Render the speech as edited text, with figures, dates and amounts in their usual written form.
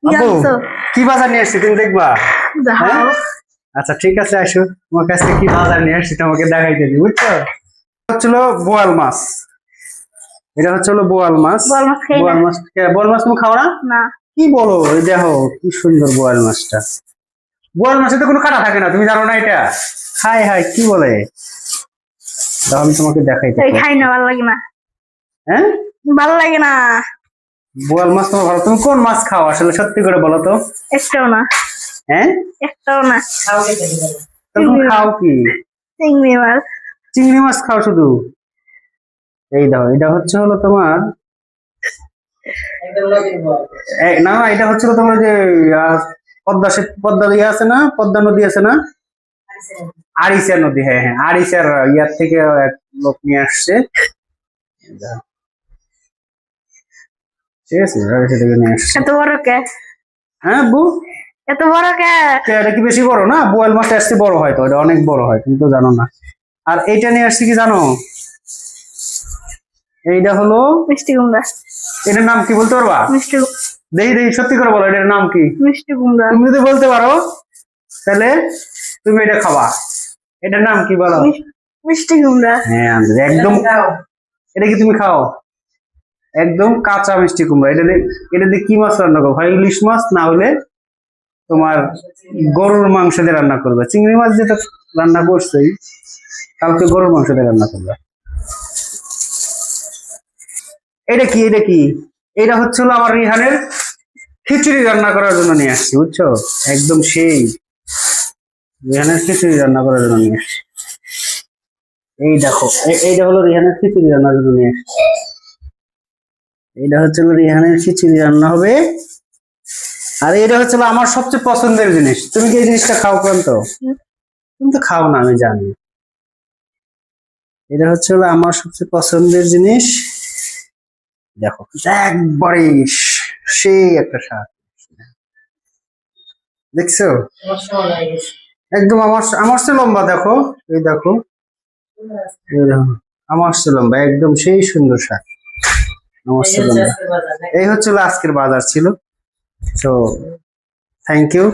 আপু কি বাজার নিয়ে আসছি তুমি দেখবা? হ্যাঁ? আচ্ছা ঠিক আছে, আসো তোমার কাছে কি বাজার নিয়ে আসছি তোমাকে দেখাইতে দিই, বুঝছো? হচ্ছিল বোয়াল মাছ। এটা হচ্ছিল বোয়াল মাছ। বোয়াল মাছ বোয়াল মাছ তুমি খাও না? না। কি বলো, এই দেখো কি সুন্দর বোয়াল মাছটা। বোয়াল মাছে তো কোনো কাটা থাকে না, তুমি জানো না এটা? হাই হাই কি বলে, দাও আমি তোমাকে দেখাইতে। খাই না, ভালো লাগে না। হ্যাঁ, ভালো লাগে না। বোয়াল মাছ তোমার ভালো, তুমি কোন মাছ খাও আসলে সত্যি করে বলো তো? একটাও না। হ্যাঁ, একটাও না। তুমি খাও কি? চিংড়ি মাছ। চিংড়ি মাছ খাও শুধু? এই দাও, এটা হচ্ছে হলো তোমার না, এটা হচ্ছে তোমার যে পদ্মা পদ্মা ইয়ে আছে না, পদ্মা নদী আছে না, আড়িসা নদী। হ্যাঁ হ্যাঁ, আড়িসার ইয়ার থেকে এক লোক নিয়ে আসছে, ঠিক আছে, আড়িসা থেকে নিয়ে আসছে। এত বড় কে? হ্যাঁ বু, এত বড় কে? এটা কি বেশি বড় না? বোয়াল মাছটা আসছে বড় হয় তো, এটা অনেক বড় হয়, তুমি তো জানো না। আর এইটা নিয়ে আসছে কি জানো? এইটা হলো মিষ্টি কুমড়া। এটার নাম কি বলতে পারবা? মিষ্টি। দেখি দেখি সত্যি করে বলো, এটার নাম কি? মিষ্টি কুমড়া। তুমি যদি বলতে পারো তাহলে তুমি এটা খাবা। এটার নাম কি বলো? মিষ্টি কুমড়া। হ্যাঁ একদম। এটা কি তুমি খাও? একদম কাঁচা মিষ্টি কুমড়া। এটা দিয়ে কি মাছ রান্না করবো? হয় ইলিশ মাছ, না হলে তোমার গরুর মাংস দিয়ে রান্না করবে। চিংড়ি মাছ যেটা রান্না করছেই, কালকে গরুর মাংস দিয়ে রান্না করবে। এটা কি? এটা কি? এটা হচ্ছিল আমার রিহানের খিচুড়ি রান্না করার জন্য নিয়ে আসছি, বুঝছো? একদম সেই রিহানের খিচুড়ি রান্না করার জন্য নিয়ে আসছি। এই দেখো, এইটা হলো রিহানের খিচুড়ি রান্নার জন্য নিয়ে আসছি। এইটা হচ্ছে রিহানের খিচুড়ি রান্না হবে। আর এটা হচ্ছে আমার সবচেয়ে পছন্দের জিনিস। তুমি কি এই জিনিসটা খাও তো? তুমি তো খাও না, আমি জানি। এটা হচ্ছে আমার সবচেয়ে পছন্দের জিনিস। দেখো একবারে সেই একটা স্বাদ, দেখছো? একদম আমার চেয়ে লম্বা, দেখো এই দেখো, এই দেখো আমার চেয়ে লম্বা, একদম সেই সুন্দর শাক আমার চেয়ে লম্বা। এই হচ্ছে আজকের বাজার ছিল। তো থ্যাংক ইউ।